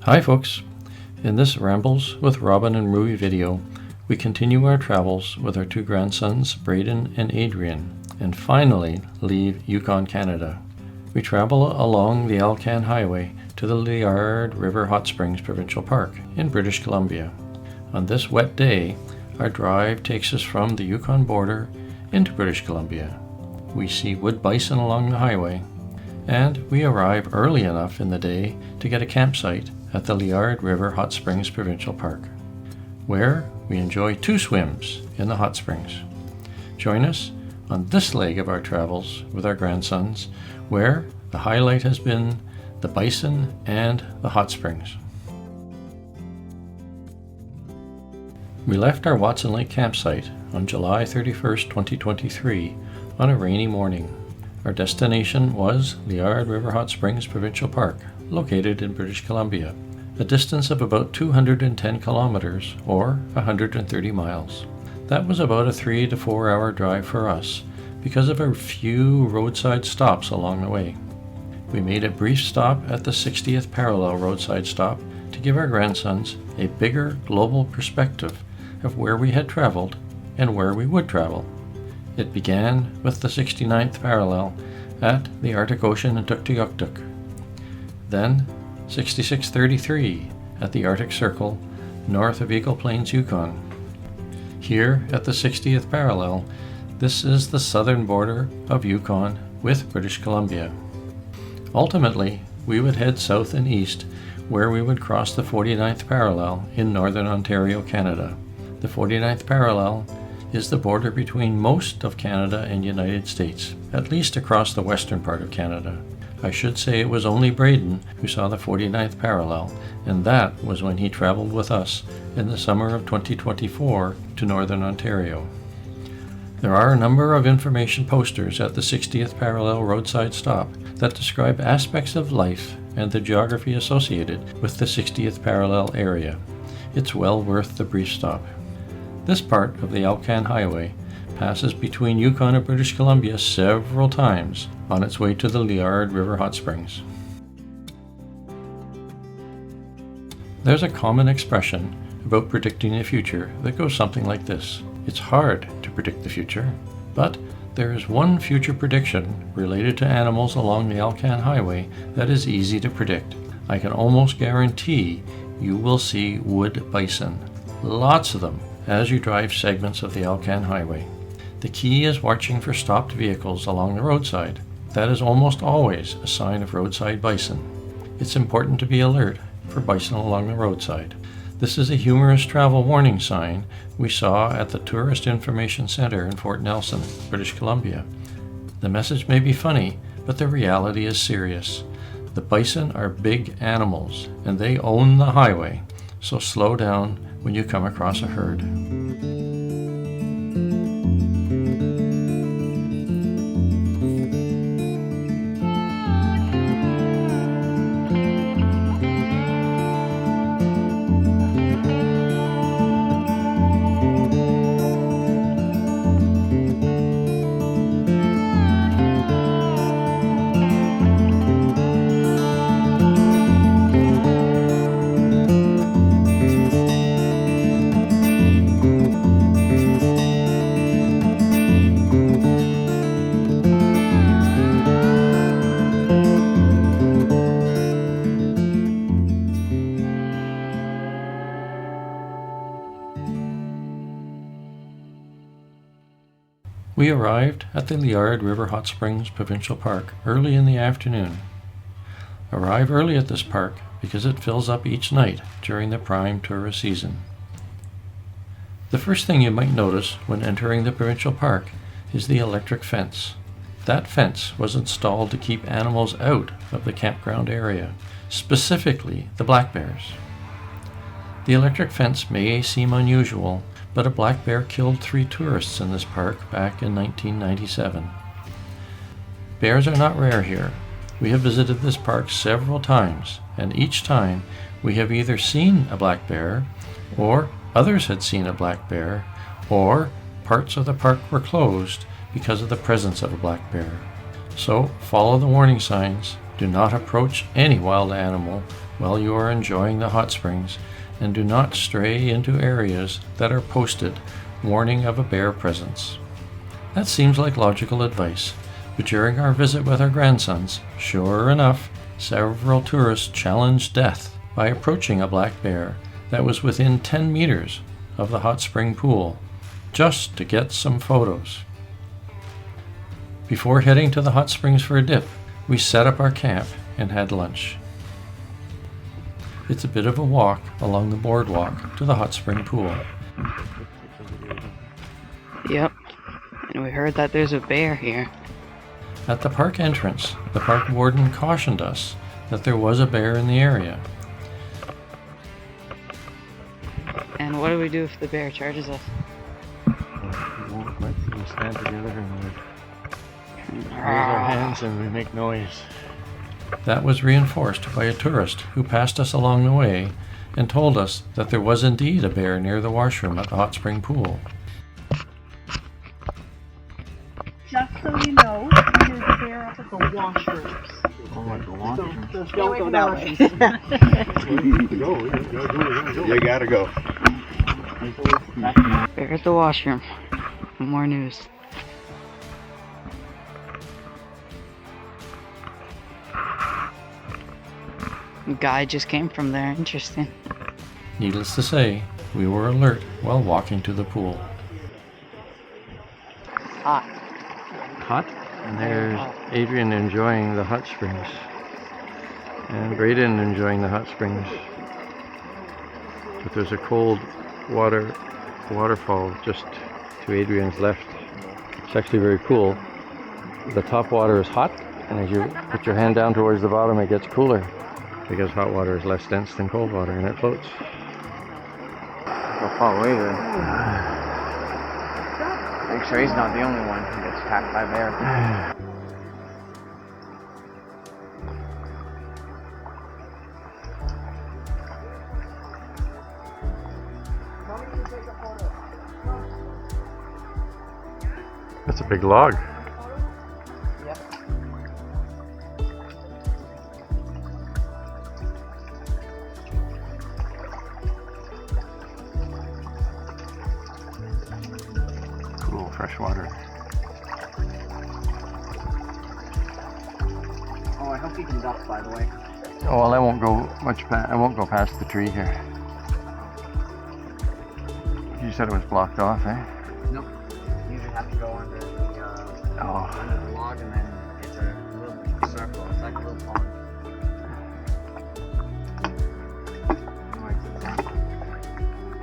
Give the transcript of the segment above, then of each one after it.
Hi folks, in this Rambles with Robin and Rui video, we continue our travels with our two grandsons Brayden and Adrien, and finally leave Yukon, Canada. We travel along the ALCAN Highway to the Liard River Hot Springs Provincial Park in British Columbia. On this wet day, our drive takes us from the Yukon border into British Columbia. We see wood bison along the highway, and we arrive early enough in the day to get a campsite at the Liard River Hot Springs Provincial Park, where we enjoy 2 swims in the hot springs. Join us on this leg of our travels with our grandsons, where the highlight has been the bison and the hot springs. We left our Watson Lake campsite on July 31st, 2023 on a rainy morning. Our destination was Liard River Hot Springs Provincial Park, located in British Columbia, a distance of about 210 kilometers or 130 miles. That was about a 3 to 4 hour drive for us because of a few roadside stops along the way. We made a brief stop at the 60th parallel roadside stop to give our grandsons a bigger global perspective of where we had traveled and where we would travel. It began with the 69th parallel at the Arctic Ocean in Tuktoyaktuk. Then 6633 at the Arctic Circle north of Eagle Plains, Yukon. Here at the 60th parallel, this is the southern border of Yukon with British Columbia. Ultimately, we would head south and east where we would cross the 49th parallel in northern Ontario, Canada. The 49th parallel is the border between most of Canada and United States, at least across the western part of Canada. I should say it was only Brayden who saw the 49th parallel, and that was when he traveled with us in the summer of 2024 to northern Ontario. There are a number of information posters at the 60th parallel roadside stop that describe aspects of life and the geography associated with the 60th parallel area. It's well worth the brief stop. This part of the ALCAN Highway passes between Yukon and British Columbia several times on its way to the Liard River Hot Springs. There's a common expression about predicting the future that goes something like this. It's hard to predict the future, but there is one future prediction related to animals along the ALCAN Highway that is easy to predict. I can almost guarantee you will see wood bison, lots of them, as you drive segments of the ALCAN Highway. The key is watching for stopped vehicles along the roadside. That is almost always a sign of roadside bison. It's important to be alert for bison along the roadside. This is a humorous travel warning sign we saw at the Tourist Information Center in Fort Nelson, British Columbia. The message may be funny, but the reality is serious. The bison are big animals, and they own the highway, so slow down when you come across a herd. We arrived at the Liard River Hot Springs Provincial Park early in the afternoon. Arrive early at this park because it fills up each night during the prime tourist season. The first thing you might notice when entering the provincial park is the electric fence. That fence was installed to keep animals out of the campground area, specifically the black bears. The electric fence may seem unusual, but a black bear killed 3 tourists in this park back in 1997. Bears are not rare here. We have visited this park several times, and each time we have either seen a black bear, or others had seen a black bear, or parts of the park were closed because of the presence of a black bear. So follow the warning signs. Do not approach any wild animal while you are enjoying the hot springs, and do not stray into areas that are posted warning of a bear presence. That seems like logical advice, but during our visit with our grandsons, sure enough, several tourists challenged death by approaching a black bear that was within 10 meters of the hot spring pool, just to get some photos. Before heading to the hot springs for a dip, we set up our camp and had lunch. It's a bit of a walk along the boardwalk to the hot spring pool. Yep, and we heard that there's a bear here. At the park entrance, the park warden cautioned us that there was a bear in the area. And what do we do if the bear charges us? We won't let them stand together and we raise our hands and we make noise. That was reinforced by a tourist who passed us along the way and told us that there was indeed a bear near the washroom at the hot spring pool. Just so you know, there's a bear up at the washrooms. Oh, like the washrooms? So don't go that way. You gotta go. Bear at the washroom. More news. Guy just came from there. Interesting. Needless to say, we were alert while walking to the pool. Hot. Hot? And there's Adrien enjoying the hot springs. And Brayden enjoying the hot springs. But there's a cold waterfall just to Adrien's left. It's actually very cool. The top water is hot, and as you put your hand down towards the bottom, it gets cooler because hot water is less dense than cold water and it floats. Go far away then. Make sure he's not the only one who gets attacked by a bear. That's a big log. Cool, fresh water. Oh, I hope he can duck, by the way. Oh well, I won't go past the tree here. You said it was blocked off, eh? Nope. You just have to go under the log, and then it's a little circle. It's like a little pond.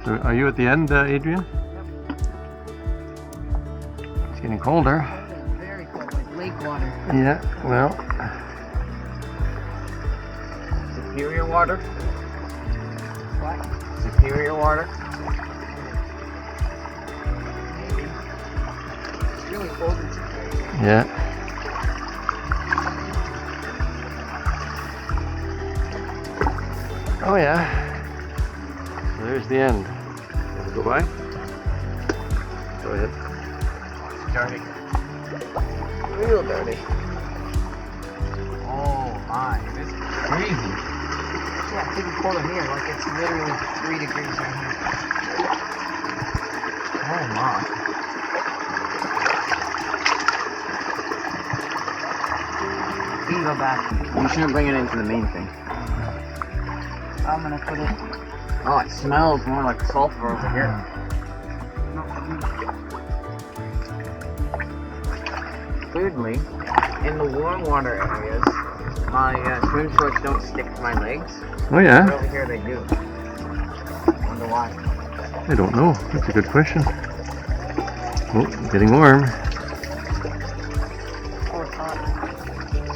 So are you at the end, Adrien? It's getting colder. Very cold, like lake water. Yeah, well. Superior water? What? Superior water? Maybe. It's really cold in Superior. Yeah. Oh yeah. So there's the end. Want to go by? Go ahead. Dirty. Real dirty. Oh my, this is crazy. Yeah, it's even colder here. Like it's literally 3 degrees right here. Oh my. You go back. You shouldn't bring it into the main thing. I'm gonna put it. Oh, it smells more like sulfur over here. Weirdly, in the warm water areas, my swim shorts don't stick to my legs. Oh yeah? But over here they do. Wonder why. I don't know. That's a good question. Oh, getting warm. Oh, it's hot.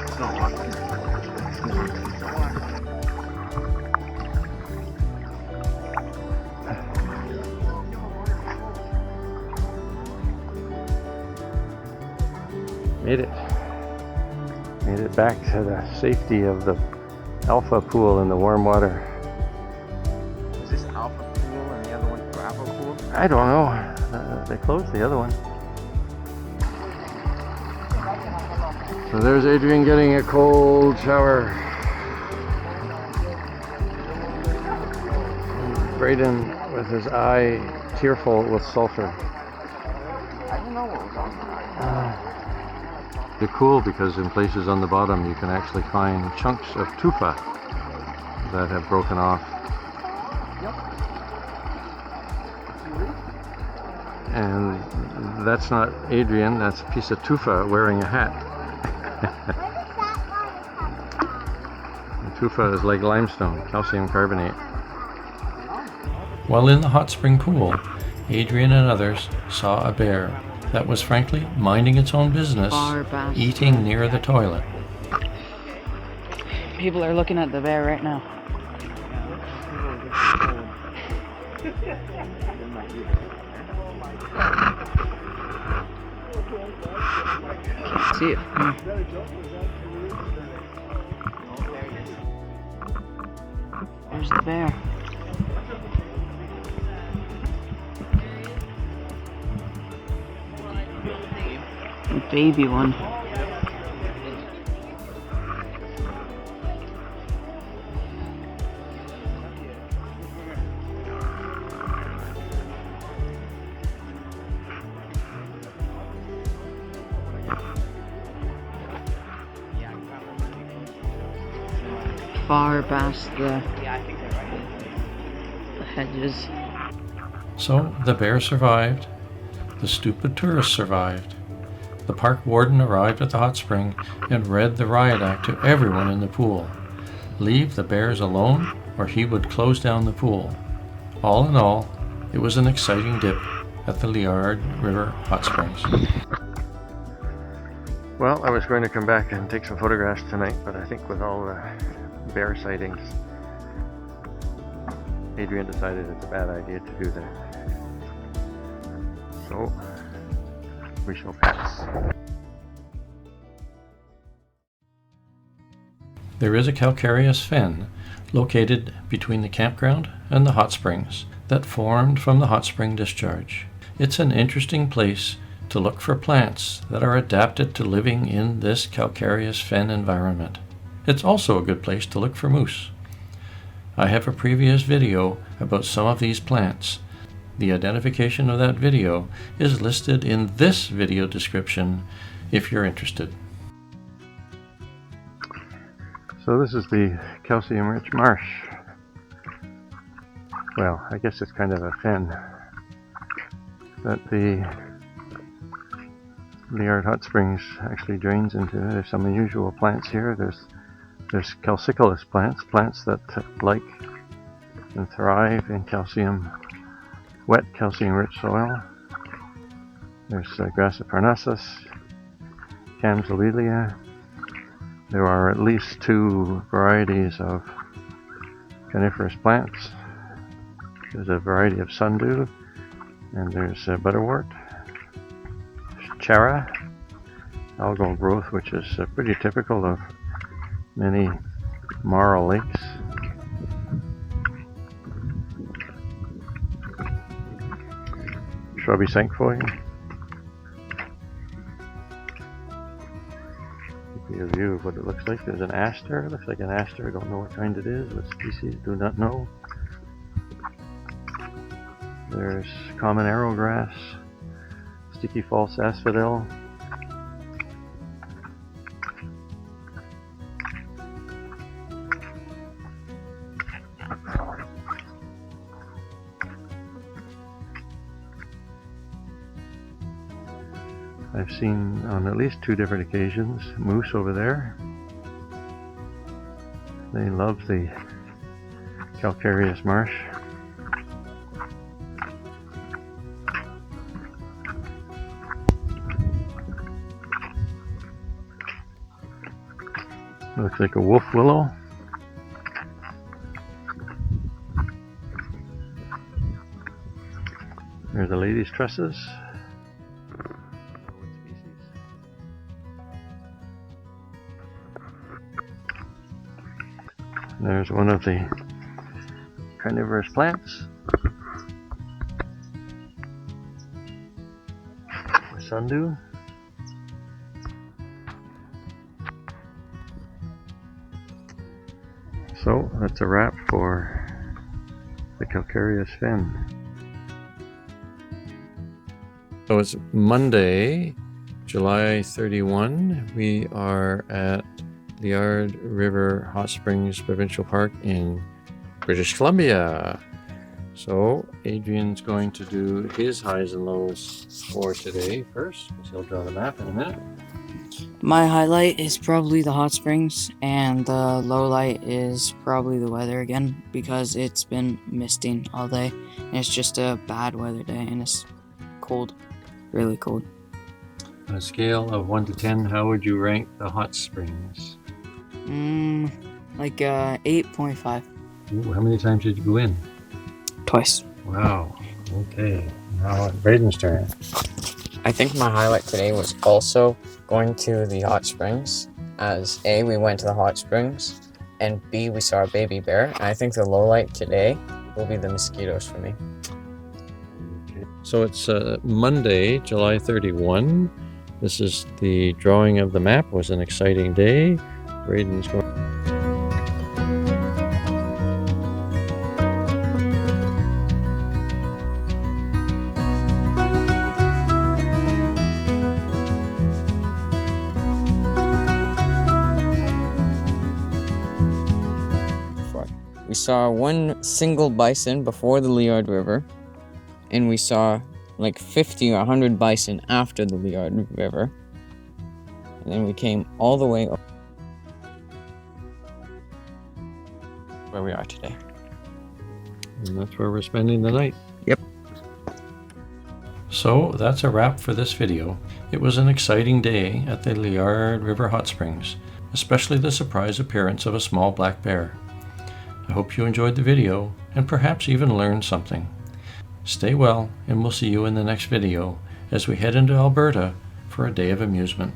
It's not hot. Made it. Made it back to the safety of the alpha pool in the warm water. Is this alpha pool and the other one gravel pool? I don't know. They closed the other one. So there's Adrien getting a cold shower. Brayden with his eye tearful with sulfur. I don't know what was on that. They're cool because in places on the bottom you can actually find chunks of tufa that have broken off. And that's not Adrien, that's a piece of tufa wearing a hat. Tufa is like limestone, calcium carbonate. While in the hot spring pool, Adrien and others saw a bear that was frankly minding its own business, eating near the toilet. People are looking at the bear right now. See it. There's the bear. The baby one. Far past the hedges. So the bear survived. The stupid tourist survived. The park warden arrived at the hot spring and read the riot act to everyone in the pool. Leave the bears alone or he would close down the pool. All in all, it was an exciting dip at the Liard River Hot Springs. Well, I was going to come back and take some photographs tonight, but I think with all the bear sightings, Adrien decided it's a bad idea to do that. So, we shall pass. There is a calcareous fen located between the campground and the hot springs that formed from the hot spring discharge. It's an interesting place to look for plants that are adapted to living in this calcareous fen environment. It's also a good place to look for moose. I have a previous video about some of these plants. The identification of that video is listed in this video description if you're interested. So this is the calcium-rich marsh. Well, I guess it's kind of a fen that the Liard Hot Springs actually drains into. There's some unusual plants here. There's calcicolous plants that like and thrive in wet calcium-rich soil. There's Grassa parnassus, Camsolilia. There are at least 2 varieties of coniferous plants. There's a variety of sundew, and there's butterwort. There's chara, algal growth, which is pretty typical of many marl lakes. Shrubby cinquefoil. Give you a view of what it looks like. There's an aster. It looks like an aster. I don't know what kind it is. What species? Do not know. There's common arrowgrass, sticky false asphodel. I've seen on at least 2 different occasions moose over there. They love the calcareous marsh. Looks like a wolf willow. There's the lady's tresses. There's one of the carnivorous plants. The sundew. So that's a wrap for the Calcareous fin. So it's Monday, July 31. We are at Liard River Hot Springs Provincial Park in British Columbia. So Adrien's going to do his highs and lows for today first, because he'll draw the map in a minute. My highlight is probably the hot springs, and the low light is probably the weather again, because it's been misting all day, and it's just a bad weather day, and it's cold, really cold. On a scale of 1 to 10, how would you rank the hot springs? Like 8.5. Ooh, how many times did you go in? Twice. Wow. Okay. Now Brayden's turn. I think my highlight today was also going to the hot springs, as A, we went to the hot springs, and B, we saw a baby bear. And I think the low light today will be the mosquitoes for me. So it's Monday, July 31. This is the drawing of the map. It was an exciting day. Brayden's going. We saw one single bison before the Liard River, and we saw like 50 or 100 bison after the Liard River. And then we came all the way up where we are today. And that's where we're spending the night. Yep. So that's a wrap for this video. It was an exciting day at the Liard River Hot Springs, especially the surprise appearance of a small black bear. I hope you enjoyed the video and perhaps even learned something. Stay well, and we'll see you in the next video as we head into Alberta for a day of amusement.